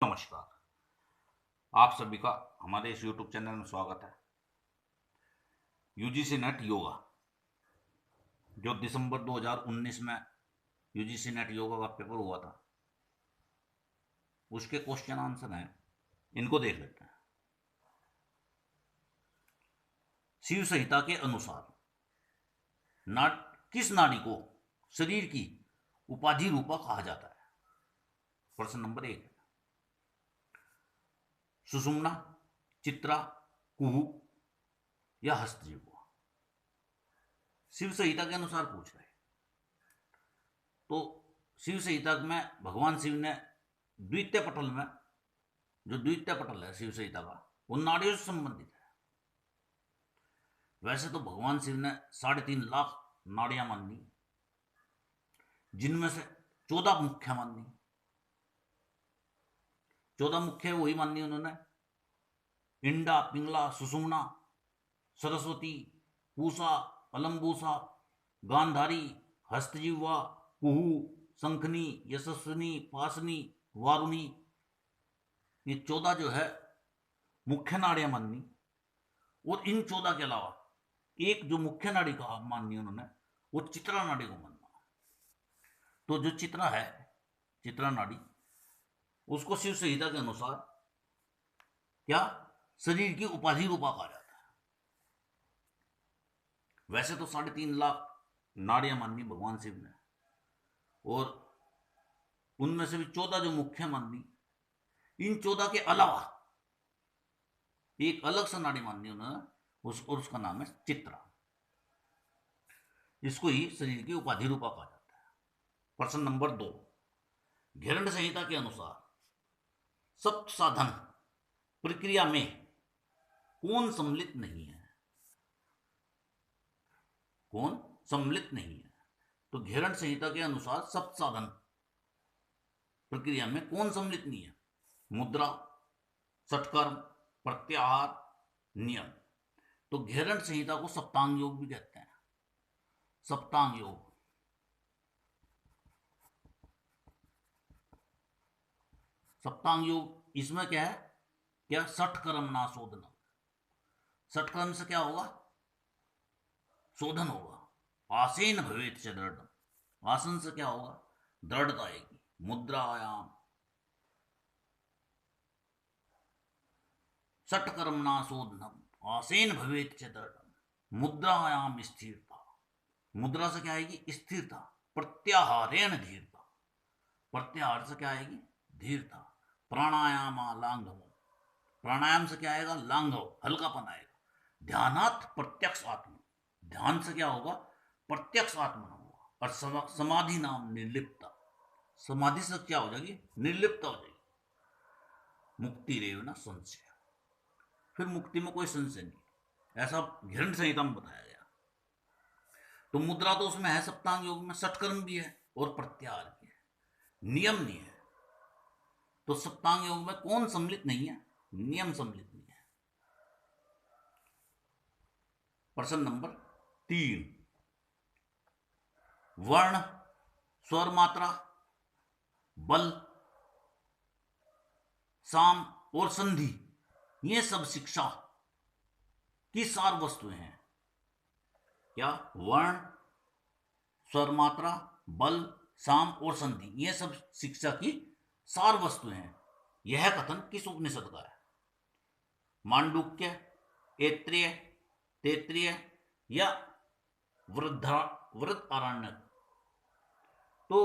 नमस्कार। आप सभी का हमारे इस YouTube चैनल में स्वागत है। यूजीसी नेट योगा जो दिसंबर 2019 में यूजीसी नेट योगा का पेपर हुआ था, उसके क्वेश्चन आंसर हैं, इनको देख लेते हैं। शिव संहिता के अनुसार किस नाड़ी को शरीर की उपाधि रूपा कहा जाता है? प्रश्न नंबर 1, सुषुम्ना, चित्रा, कुहू या हस्तजिह्वा? शिव संहिता के अनुसार पूछ रहे। तो शिव संहिता में भगवान शिव ने द्वितीय पटल में, जो द्वितीय पटल है शिव संहिता का, वो नाड़ियों से संबंधित है। वैसे तो भगवान शिव ने 3.5 लाख नाड़ियां मान ली, जिनमें से 14 मुख्य मान ली। 14 मुख्य वही मान ली उन्होंने: इंडा, पिंगला, सुषुम्ना, सरस्वती, पूषा, अलम्बूसा, गांधारी, हस्तजिह्वा, कुहू, शंखनी, यशस्विनी, पासनी, वारुणी। ये 14 जो है मुख्य नाड़ियां माननी। और इन 14 के अलावा एक जो मुख्य नाड़ी का माननी उन्होंने, वो चित्रा नाड़ी को मानना। तो जो चित्रा है, चित्रा नाड़ी, उसको शिव संहिता के अनुसार क्या शरीर की उपाधि रूपा कहा जाता है। वैसे तो 3.5 लाख नाड़ियां माननी भगवान शिव ने, और उनमें से भी 14 जो मुख्य माननी। इन 14 के अलावा एक अलग सा नाड़ी माननी उन्होंने, और उसका नाम है चित्रा। इसको ही शरीर की उपाधि रूपा कहा जाता है। प्रश्न नंबर 2, घेरंड संहिता के अनुसार सप्त साधन प्रक्रिया में कौन सम्मिलित नहीं है? कौन सम्मिलित नहीं है? तो घेरंड संहिता के अनुसार सप्त साधन प्रक्रिया में कौन सम्मिलित नहीं है? मुद्रा, षटकर्म, प्रत्याहार, नियम। तो घेरंड संहिता को सप्तांग योग भी कहते हैं। सप्तांग योग, सप्तांग योग इसमें क्या है? क्या षटकर्म ना शोधन। षटकर्म से क्या होगा? शोधन होगा। आसीन भवेत से दृढ़, आसन से क्या होगा? दृढ़ता आएगी। मुद्रायाम, षटकर्मणा शोधनम, आसीन भवेत च दृढ़, मुद्रायाम स्थिरता। मुद्रा से क्या आएगी? स्थिरता। प्रत्याहारेण धीरता, प्रत्याहार से क्या आएगी? धीरता। प्राणायाम लांघव, प्राणायाम से क्या आएगा? लांघव, हल्कापन आएगा। ध्यानात् प्रत्यक्ष आत्मा, ध्यान से क्या होगा? प्रत्यक्ष आत्मा होगा। और समाधि नाम निर्लिप्ता, समाधि से क्या हो जाएगी? निर्लिप्त हो जाएगी। मुक्ति रेव न संशय, फिर मुक्ति में कोई संशय नहीं, ऐसा घेरंड संहिता में बताया गया। तो मुद्रा तो उसमें है सप्तांग योग में, षटकर्म भी है और प्रत्याहार भी है, नियम नहीं है। तो सप्तांग योग में कौन सम्मिलित नहीं है? नियम सम्मिलित नहीं है। प्रश्न नंबर 3, वर्ण, स्वर मात्रा, बल, साम और संधि, ये सब शिक्षा की सार वस्तुएं हैं। क्या? वर्ण, स्वर मात्रा, बल, साम और संधि, ये सब शिक्षा की सार वस्तुएं हैं। यह कथन किस उपनिषद का है? मांडुक्य, ऐत्रेय, तैत्तिरीय या वृहदारण्यक? तो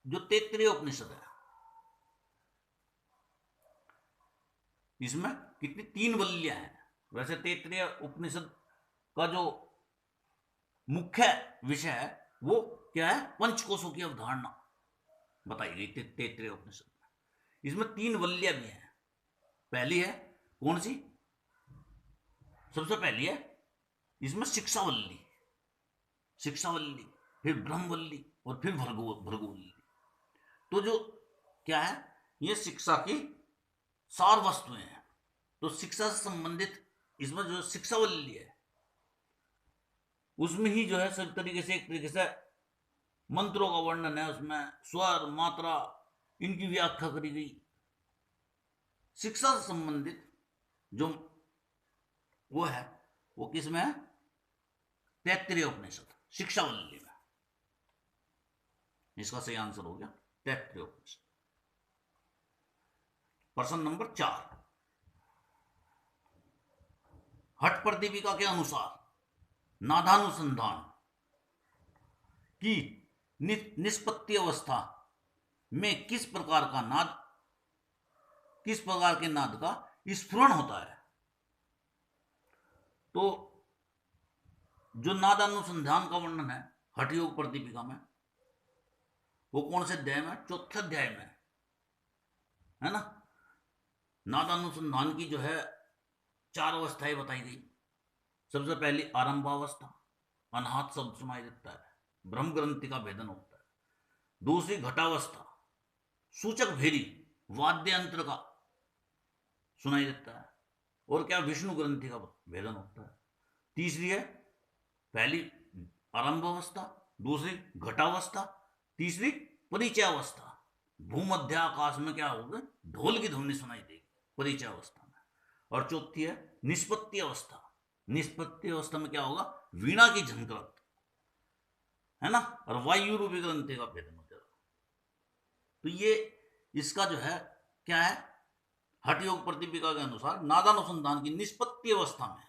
जो तैत्तिरीय उपनिषद है, इसमें कितनी? 3 वल्लियां हैं। वैसे तैत्तिरीय उपनिषद का जो मुख्य विषय है वो क्या है? पंचकोशों की अवधारणा बताई गई तैत्तिरीय उपनिषद में। इसमें 3 वल्लियां भी हैं। पहली है कौन सी? सबसे पहली है इसमें शिक्षावल्ली, शिक्षावल्ली, फिर ब्रह्मवल्ली और फिर भृगुवल्ली। तो जो क्या है? ये शिक्षा की सार वस्तुएं हैं। तो शिक्षा से संबंधित इसमें जो शिक्षावल्ली है, उसमें ही जो है सब तरीके से, एक तरीके से मंत्रों का वर्णन है, उसमें स्वर, मात्रा, इनकी व्याख्या करी गई। शिक्षा से संबंधित जो वो है वो किस में है? तैत्तिरीय उपनिषद, शिक्षावल्ली में। इसका सही आंसर हो गया तैत्तिरीय उपनिषद। प्रश्न नंबर 4, हठ प्रदीपिका के अनुसार नादानुसंधान की निष्पत्ति अवस्था में किस प्रकार के नाद का स्फुरण होता है? तो जो नादानुसंधान का वर्णन है हठ योग प्रदीपिका में, वो कौन से अध्याय में? चौथे अध्याय में, है ना। नादानुसंधान की जो है 4 अवस्थाएं बताई गई। सबसे पहली आरंभावस्था, अनाहत शब्द सुनाई देता है, ब्रह्म ग्रंथि का भेदन होता है। दूसरी घटावस्था, सूचक भेरी वाद्य यंत्र का सुनाई देता है, और क्या? विष्णु ग्रंथि का भेदन होता है। तीसरी है पहली आरंभ अवस्था, दूसरी घटावस्था, तीसरी परिचय अवस्था। भूमध्य आकाश में क्या होगा? ढोल की ध्वनि सुनाई देगी परिचय अवस्था में। और चौथी है निष्पत्ति अवस्था। निष्पत्ति अवस्था में क्या होगा? वीणा की झंकृत, है ना, और वायु रूपी ग्रंथि का भेदन हो जाएगा। तो ये इसका जो है क्या है? हठ योग प्रदीपिका के अनुसार नादानुसंधान की निष्पत्ति अवस्था में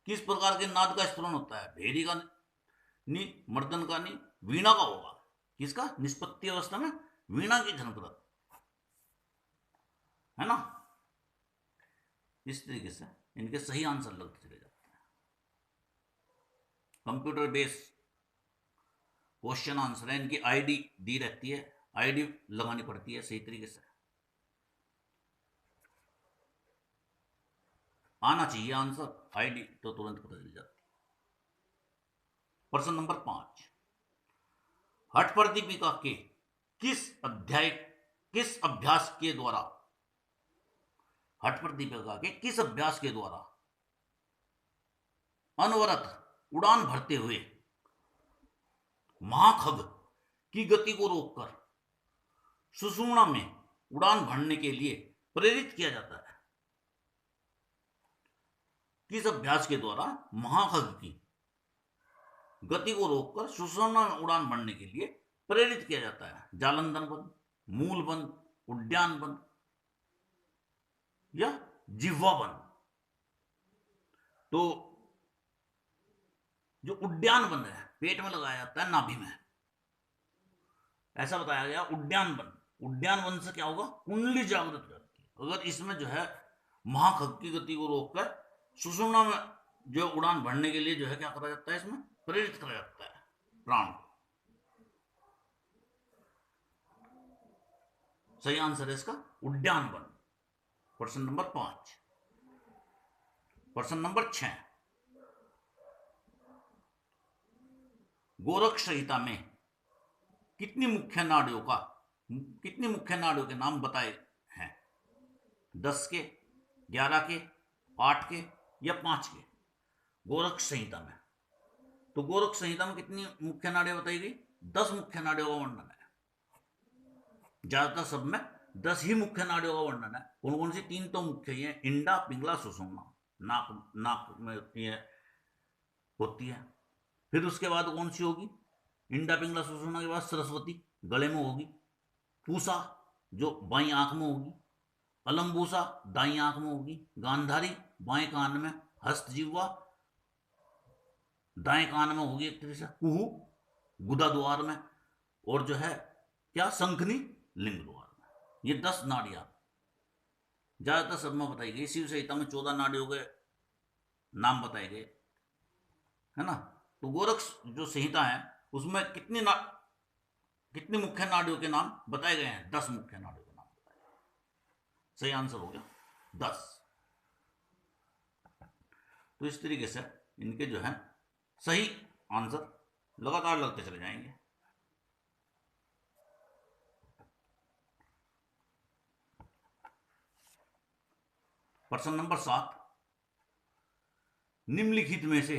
किस प्रकार के नाद का स्फुरण होता है? भेरी का नहीं, मर्दन का नहीं, वीणा का होगा। किसका? निष्पत्ति अवस्था में वीणा की झनकृत, है ना। इस तरीके से इनके सही आंसर लगते चले जाते हैं। कंप्यूटर बेस्ड क्वेश्चन आंसर है, इनकी आईडी दी रहती है, आईडी लगानी पड़ती है सही तरीके से, आना चाहिए आंसर, आईडी तो तुरंत पता चल जाती है। प्रश्न नंबर 5, हठ प्रदीपिका के किस अभ्यास के द्वारा, हठ प्रदीपिका के किस अभ्यास के द्वारा अनवरत उड़ान भरते हुए महाखग की गति को रोककर सुषुम्ना में उड़ान भरने के लिए प्रेरित किया जाता है? किस अभ्यास के द्वारा महाखग की गति को रोककर सुषुम्ना में उड़ान भरने के लिए प्रेरित किया जाता है? जालंधर बंध, मूल बंध, उड्डयन बंध या जिह्वा बंध? तो जो उड्डयन बंध है पेट में लगाया जाता है, नाभि में, ऐसा बताया गया। उड्डयन बंध से क्या होगा? कुंडली जागृत हो जाती है। अगर इसमें जो है महाखग की गति को रोककर सुषुम्ना में जो उड़ान भरने के लिए जो है क्या करा जाता है? इसमें प्रेरित करा जाता है प्राण को। सही आंसर है इसका उड्डयन बंध। प्रश्न नंबर 5। प्रश्न नंबर 6, गोरख संहिता में कितनी मुख्य नाड़ियों के नाम बताए हैं? 10 के, 11 के, 8 के या 5 के? गोरख संहिता में, तो गोरख संहिता में कितनी मुख्य नाड़ियां बताई गई? 10 मुख्य नाड़ियों का वर्णन है। ज्यादातर सब में 10 ही मुख्य नाड़ियों का वर्णन है। कौन कौन सी? 3 तो मुख्य ही है, इंडा, पिंगला, सुषुम्ना। नाक में होती है। फिर उसके बाद कौन सी होगी? इंडा, पिंगला, सुषुम्ना के बाद सरस्वती गले में होगी, पूसा जो बाई आंख में होगी, अलम्बूसा दाई आंख में होगी, गांधारी बाएं कान में, हस्तजिह्वा दाएं कान में होगी एक तरह से, कुहू गुदा द्वार में, और जो है क्या? शंखनी लिंग द्वार में। ये 10 नाड़ियां ज्यादातर सब में बताई गई। शिव संहिता में 14 नाड़ियों के नाम बताए गए, है ना। तो गोरख जो संहिता है उसमें कितनी मुख्य नाड़ियों के नाम बताए गए हैं? 10 मुख्य नाड़ियों के नाम बताए गए। सही आंसर हो गया 10। तो इस तरीके से इनके जो है सही आंसर लगातार लगते चले जाएंगे। प्रश्न नंबर 7, निम्नलिखित में से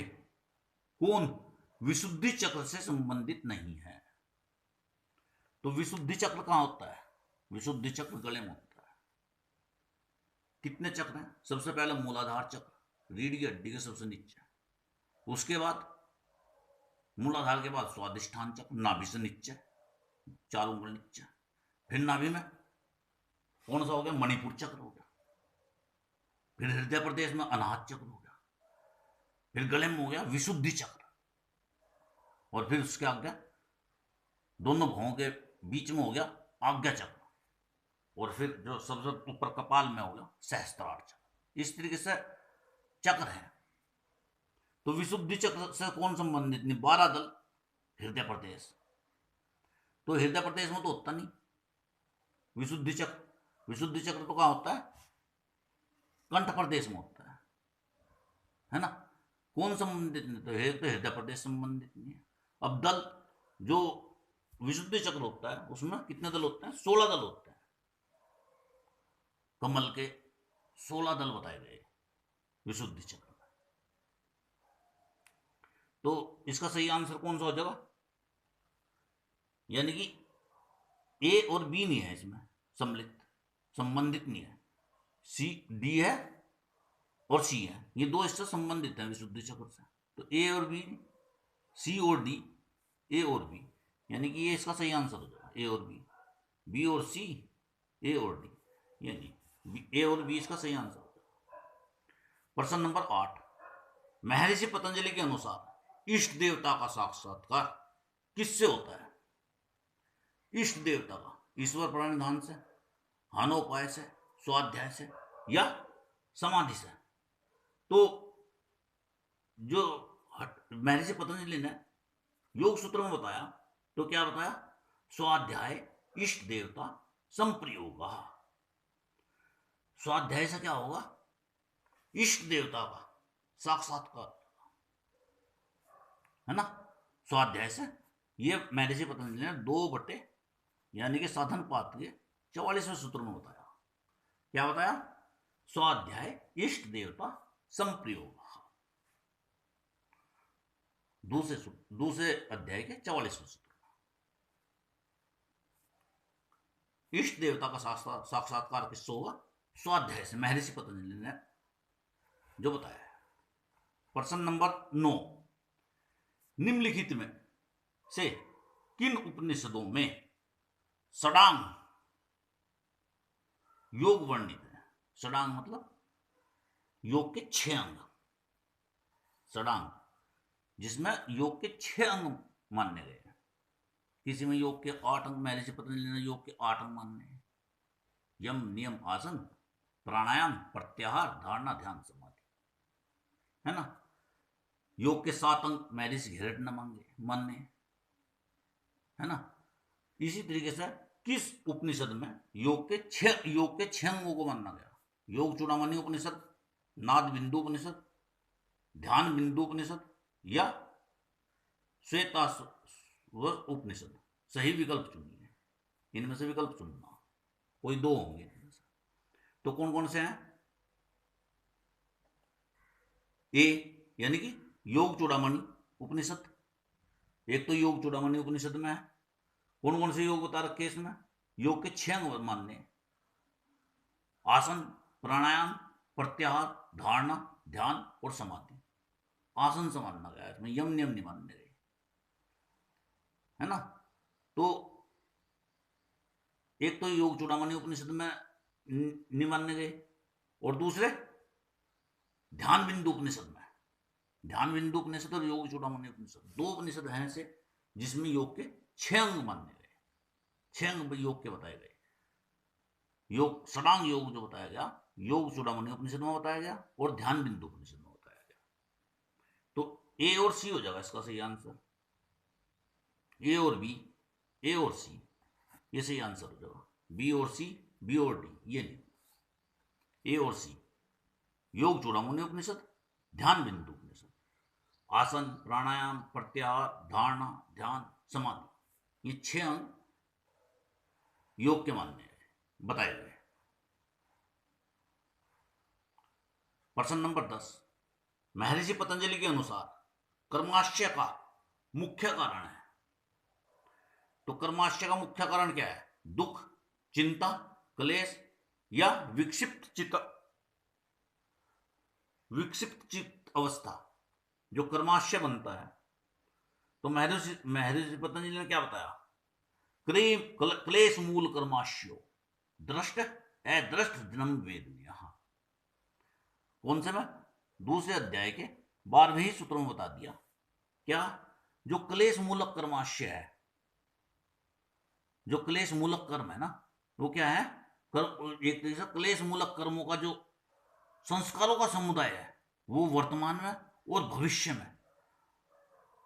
कौन विशुद्धि चक्र से संबंधित नहीं है? तो विशुद्धि चक्र कहां होता है? विशुद्धि चक्र गले में होता है। कितने चक्र हैं? सबसे पहले मूलाधार चक्र, रीढ़ की हड्डी के सबसे नीचे, उसके बाद मूलाधार के बाद स्वादिष्ठान चक्र, नाभि से नीचे, 4 उंगली नीचे, फिर नाभि में कौन सा हो गया? मणिपुर चक्र हो गया, फिर हृदय प्रदेश में अनाहत चक्र हो गया, फिर गले में हो गया विशुद्धि चक्र, और फिर उसके आगे दोनों भौं के बीच में हो गया आज्ञा चक्र, और फिर जो सबसे ऊपर कपाल में हो गया सहस्त्रार चक्र। इस तरीके से चक्र है। तो विशुद्धि चक्र से कौन संबंधित नहीं? 12 दल हृदय प्रदेश। तो हृदय प्रदेश में तो होता नहीं विशुद्धि चक्र। विशुद्धि चक्र तो कहाँ होता है? कंठ प्रदेश में होता है ना? कौन संबंधित नहीं? तो हृदय प्रदेश संबंधित नहीं है। अब दल जो विशुद्धि चक्र होता है उसमें कितने दल होते हैं? 16 दल होते हैं। कमल के 16 दल बताए गए विशुद्धि चक्र में। तो इसका सही आंसर कौन सा हो जाएगा? यानी कि ए और बी नहीं है इसमें सम्मिलित, संबंधित नहीं है। सी डी है और सी है, ये दो इससे संबंधित है विशुद्धि चक्र से। तो ए और बी, सी और डी, ए और बी, यानी कि ये इसका सही आंसर हो जाएगा। ए और बी और सी, ए और डी, यानी ए और बी इसका सही आंसर हो जाएगा। प्रश्न नंबर 8, महर्षि पतंजलि के अनुसार इष्ट देवता का साक्षात्कार किससे होता है? इष्ट देवता का ईश्वर प्रणिधान से, हानोपाय से, स्वाध्याय से या समाधि से। तो जो महर्षि पतंजलि ने योग सूत्र में बताया, तो क्या बताया? स्वाध्याय इष्ट देवता संप्रयोग। स्वाध्याय से क्या होगा? इष्ट देवता का साक्षात्कार, है ना? स्वाध्याय से ये महर्षि पतंजलि ने 2 यानी कि साधन पाठ के 44वें सूत्र में बताया। क्या बताया? स्वाध्याय इष्ट देवता संप्रयोग। दूसरे अध्याय के 44वें सूत्र में इष्ट देवता का साक्षात्कार किससे होगा? स्वाध्याय से, महर्षि पतंजलि ने जो बताया है। प्रश्न नंबर 9, निम्नलिखित में से किन उपनिषदों में षडांग योग वर्णित है? षडांग मतलब योग के 6 अंग। षडांग जिसमें योग के 6 अंग मानने गए हैं। किसी में योग के 8 अंग, महर्षि पतंजलि ने योग के 8 अंग मानने हैं। यम, नियम, आसन, प्राणायाम, प्रत्याहार, धारणा, ध्यान, समाधि, है ना? योग के 7 अंग महर्षि हिरण्य मानने, है ना? इसी तरीके से किस उपनिषद में योग के 6 अंगों को माना गया? योग चूड़ामणि उपनिषद, नाद बिंदु उपनिषद, ध्यान बिंदु उपनिषद या श्वेताश्वर उपनिषद। सही विकल्प चुनिए, इनमें से विकल्प चुनना, कोई 2 होंगे इनमें से। तो कौन कौन से हैं? ए यानी कि योग चूड़ामणि उपनिषद, एक तो योग चूड़ामणि उपनिषद में है। कौन कौन से योग बता रखे इसमें? योग के 6 अंग मानने, आसन, प्राणायाम, प्रत्याहार, धारणा, ध्यान और समाधि। आसन से मानना गया, इसमें यम नियम नहीं मानने गए, है ना? तो एक तो योग चूड़ामणि उपनिषद में नहीं मानने गए, और दूसरे ध्यान बिंदु उपनिषद में। ध्यान बिंदु उपनिषद और योग चूड़ामणि उपनिषद 2 उपनिषद हैं ऐसे जिसमें योग के 6 अंग मानने गए, 6 अंग योग के बताए गए। योग षडांग योग जो बताया गया योग चूड़ामणि उपनिषद में बताया गया और ध्यान बिंदु उपनिषद में बताया गया। तो ए और सी हो जाएगा इसका सही आंसर। ए और बी, ए और सी, ये सही आंसर हो जाएगा। बी और सी, बी और डी, ये नहीं। ए और सी, योग चूड़ामणि उपनिषद, ध्यान बिंदु उपनिषद, आसन, प्राणायाम, प्रत्याहार, धारणा, ध्यान, समाधि, ये 6 अंग योग के मानने बताए गए। प्रश्न नंबर 10, महर्षि पतंजलि के अनुसार कर्माशय का मुख्य कारण है। तो कर्माशय का मुख्य कारण क्या है? दुख, चिंता, क्लेश या विक्षिप्त चित्त विक्षिप्त चित्त अवस्था जो कर्माशय बनता है, तो महर्षि पतंजलि ने क्या बताया? क्लेश मूल कर्माशयो दृष्ट अदृष्ट जन्म वेदनीय। कौन से में? दूसरे अध्याय के 12वें सूत्र में बता दिया। क्या? जो क्लेश मूलक कर्माशय है, जो क्लेश मूलक कर्म है ना, वो क्या है? एक तरीके से क्लेश मूलक कर्मों का जो संस्कारों का समुदाय है, वो वर्तमान में और भविष्य में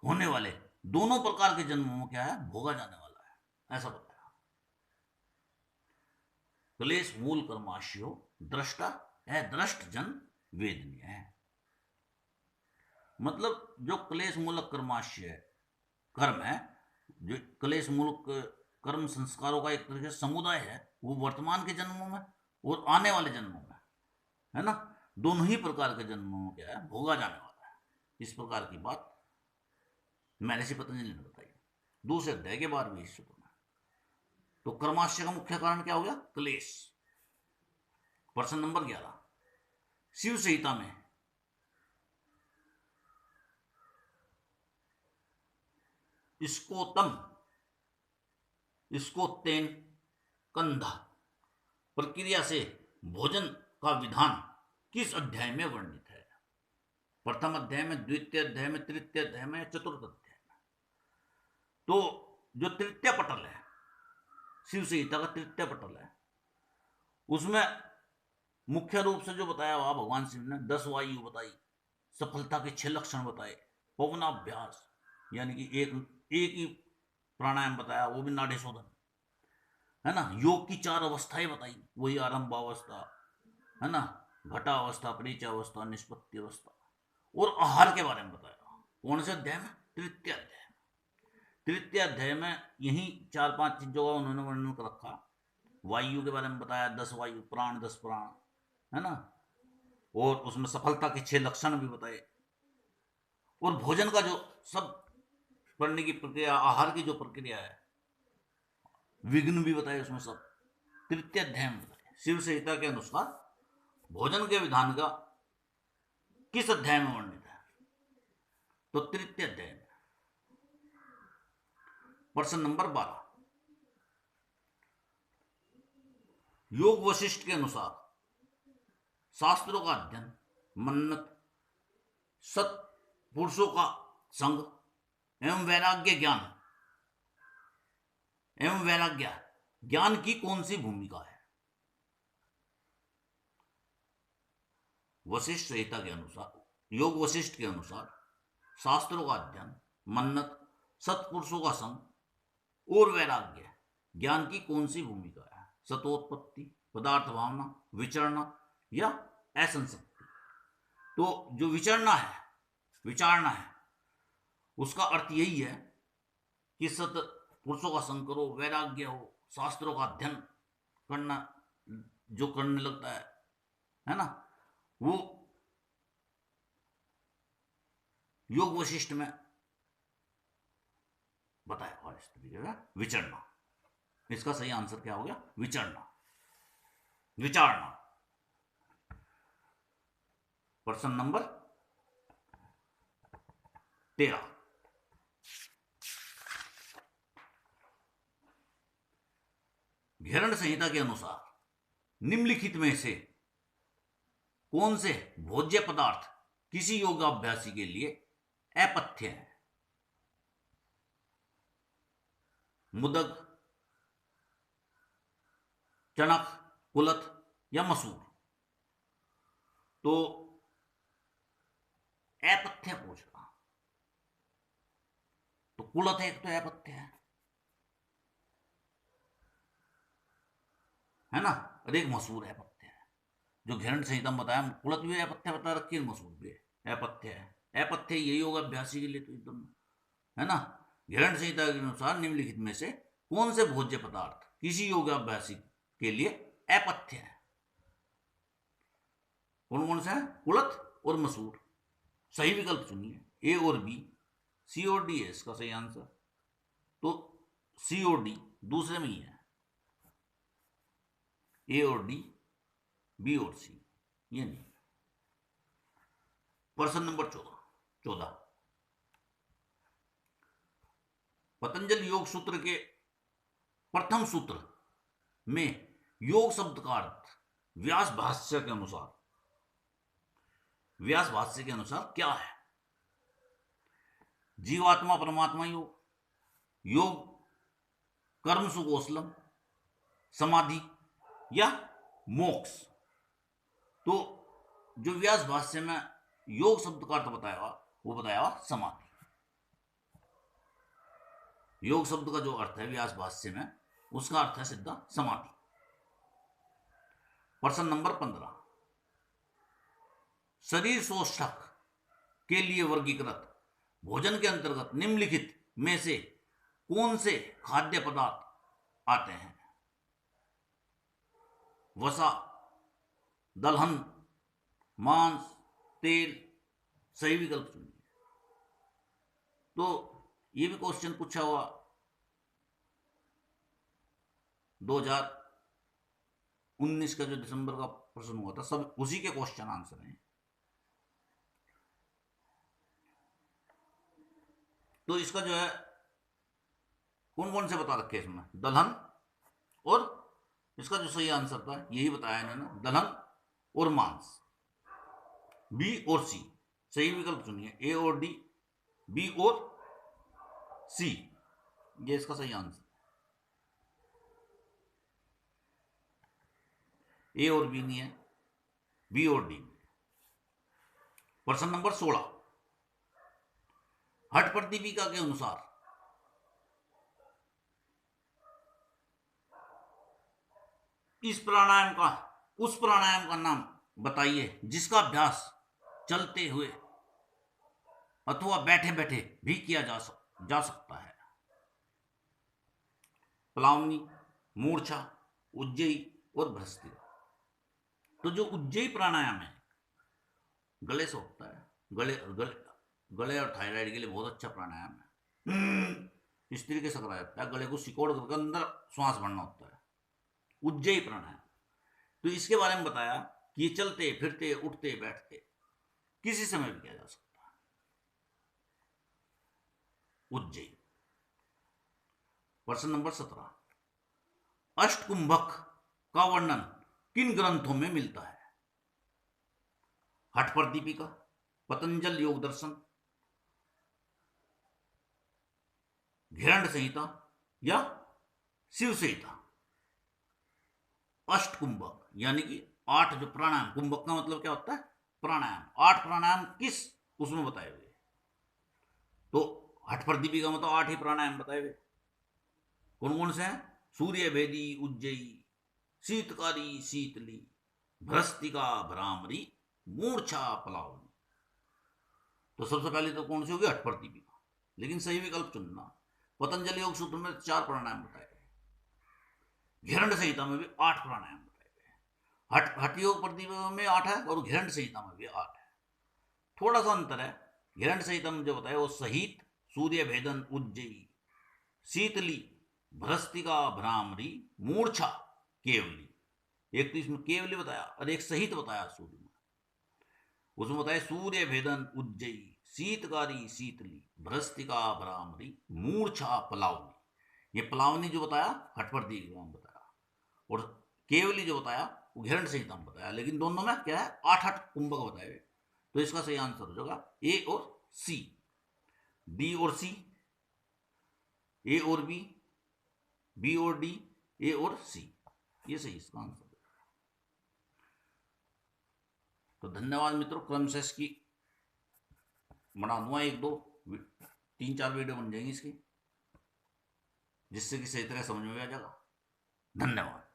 होने वाले दोनों प्रकार के जन्मों में क्या है? भोगा जाने वाला है, ऐसा बताया। क्लेश मूल कर्माशयो दृष्टा अदृष्ट जन वेदनीय है। मतलब जो क्लेश मूलक कर्माशय कर्म है, जो क्लेश मूलक कर्म संस्कारों का एक तरीके से समुदाय है, वो वर्तमान के जन्मों में और आने वाले जन्मों में, है ना, दोनों ही प्रकार के जन्मों में क्या है? भोगा जाने वाला है। इस प्रकार की बात महर्षि पतंजलि ने बताई दूसरे अध्याय के 12वें सूत्र में। तो कर्माशय का मुख्य कारण क्या हो गया? क्लेश। प्रश्न नंबर 11 शिव संहिता में स्कोतेन कंधा प्रक्रिया से भोजन का विधान किस अध्याय में वर्णित है? प्रथम अध्याय में, द्वितीय अध्याय में, तृतीय अध्याय में, चतुर्थ अध्याय में? तो जो तृतीय पटल है, शिव संहिता का तृतीय पटल है, उसमें मुख्य रूप से जो बताया हुआ भगवान शिव ने 10 वायु बताई, सफलता के 6 लक्षण बताए, पवनाभ्यास यानी कि एक ही प्राणायाम बताया, वो भी नाड़ी शोधन, है ना, योग की 4 अवस्थाएं बताई, वही आरंभ अवस्था, है ना, घटा अवस्था, परिचय अवस्था, निष्पत्ति अवस्था, और आहार के बारे में बताया। कौन से अध्याय में? तृतीय अध्याय। तृतीय अध्याय में यही 4-5 चीजों का उन्होंने वर्णन कर रखा। वायु के बारे में बताया, 10 वायु, प्राण 10 प्राण, है ना, और उसमें सफलता के 6 लक्षण भी बताए, और भोजन का जो सब करने की प्रक्रिया, आहार की जो प्रक्रिया है, विघ्न भी बताए उसमें सब, तृतीय अध्याय में बताए। शिव संहिता के अनुसार भोजन के विधान का किस अध्याय में वर्णित है? तो तृतीय अध्याय में। प्रश्न नंबर 12 योग वशिष्ठ के अनुसार शास्त्रों का अध्ययन, मन्नत, सत पुरुषों का संग एवं वैराग्य ज्ञान की कौन सी भूमिका है? वशिष्ठ संहिता के अनुसार, योग वशिष्ठ के अनुसार शास्त्रों का अध्ययन, मन्नत, सत्पुरुषों का संग और वैराग्य ज्ञान की कौन सी भूमिका है? सतोत्पत्ति, पदार्थ भावना, विचरना या असंशक्ति? तो जो विचारना है, उसका अर्थ यही है कि सत पुरुषों का संग करो, वैराग्य हो, शास्त्रों का अध्ययन करना, जो करने लगता है ना, वो योग वशिष्ठ में बताया हुआ इस तरीके का विचरना। इसका सही आंसर क्या हो गया? विचारना। प्रश्न नंबर 13 घेरण संहिता के अनुसार निम्नलिखित में से कौन से भोज्य पदार्थ किसी योगाभ्यासी के लिए अपथ्य है? मुदक, चणक, कुलथ या मसूर? तो अपथ्य पूछ रहा, तो कुलथ एक तो अपथ्य है ना, और एक मसूर अपथ्य है। जो घेरण संहिता में बताया, कुलथ भी अपथ्य बता रखी है, मसूर भी अपथ्य है। अपथ्य यही होगा अभ्यासी के लिए, तो एकदम, है ना। घेरण संहिता के अनुसार निम्नलिखित में से कौन से भोज्य पदार्थ किसी योगाभ्यासी के लिए अपथ्य है? कौन कौन सा है? कुलथ और मसूर। सही विकल्प चुनिए, ए और बी। सी और डी है इसका सही आंसर। तो सी और डी दूसरे में ही है, ए और डी, बी और सी, ये नहीं। प्रश्न नंबर 14 पतंजलि योग सूत्र के प्रथम सूत्र में योग शब्द का अर्थ व्यास भाष्य के अनुसार क्या है? जीवात्मा परमात्मा योग, योग कर्म सुकौशलम, समाधि या मोक्ष। तो जो व्यास भाष्य में योग शब्द का अर्थ बताया वो बताया समाधि। योग शब्द का जो अर्थ है व्यास भाष्य में उसका अर्थ है सीधा समाधि। प्रश्न नंबर 15 शरीर शोषक के लिए वर्गीकृत भोजन के अंतर्गत निम्नलिखित में से कौन से खाद्य पदार्थ आते हैं? वसा, दलहन, मांस, तेल। सही विकल्प चुनिए। तो ये भी क्वेश्चन पूछा हुआ 2019 का जो दिसंबर का प्रश्न हुआ था, सब उसी के क्वेश्चन आंसर हैं। तो इसका जो है कौन कौन से बता रखे इसमें? दलहन और इसका जो सही आंसर था यही बताया इन्होंने, दलहन और मांस। बी और सी सही विकल्प चुनिए। ए और डी, बी और सी, ये इसका सही आंसर। ए और बी नहीं है, बी और डी। प्रश्न नंबर 16 हठ प्रदीपिका के अनुसार उस प्राणायाम का नाम बताइए जिसका अभ्यास चलते हुए अथवा बैठे बैठे भी किया जा सकता है। प्लावनी, मूर्छा, उज्जयी और भ्रष्टिका। तो जो उज्जयी प्राणायाम है गले से होता है। गले और थायराइड के लिए बहुत अच्छा प्राणायाम है। इस तरीके से कराया जाता है, गले को सिकोड़ करके अंदर श्वास भरना होता है, उज्जयी प्राणायाम। तो इसके बारे में बताया कि ये चलते फिरते उठते बैठते किसी समय भी किया जा सकता है, उज्जयी। प्रश्न नंबर 17 अष्टकुंभक का वर्णन किन ग्रंथों में मिलता है? हठ प्रदीपिका, पतंजल योग दर्शन, घिरण्य संहिता या शिव संहिता। अष्टकुंभक यानी कि 8 जो प्राणायाम, कुंभक का मतलब क्या होता है? प्राणायाम। 8 प्राणायाम किस उसमें बताए हुए? तो हठ प्रदीपिका मतलब 8 ही प्राणायाम बताए हुए। कौन कौन से हैं? सूर्य भेदी, उज्जयी, शीतकारी शीतली, भ्रष्टिका भ्रामरी, मूर्छा प्लावनी। तो सबसे पहले तो कौन सी होगी? हठ प्रदीपिका। लेकिन सही विकल्प चुनना। पतंजलि योग सूत्र में 4 प्राणायाम बताए गए, घिरण्य संहिता में भी 8 प्राणायाम बताए गए। हठ योग प्रदीपिका में 8 है और घिरण्य संहिता में भी 8 है। थोड़ा सा अंतर है। घिरण्य संहिता में जो बताया वो सहित, सूर्य भेदन, उज्जयी, शीतली, भ्रष्टिका भ्रामरी, मूर्छा, केवली। एक तो इसमें केवली बताया और एक सहित बताया सूर्य में। उसमें बताया सूर्य भेदन, उज्जयी, शीतकारी शीतली, भ्रष्टिका भ्रामरी, मूर्छा प्लावनी। ये प्लावनी जो बताया हठ प्रदीपिका में बताया और केवली जो बताया वो घिरण्य संहिता में बताया। लेकिन दोनों में क्या है? 8 कुंभक बताए हुए। तो इसका सही आंसर हो जाएगा ए और सी। डी और सी, ए और बी, बी और डी, ए और सी, ये सही इसका आंसर है। तो धन्यवाद मित्रों। क्रमशः इसकी बना दूंगा 1, 2, 3, 4 वीडियो बन जाएंगी इसकी, जिससे कि सही तरह समझ में आ जाएगा। धन्यवाद।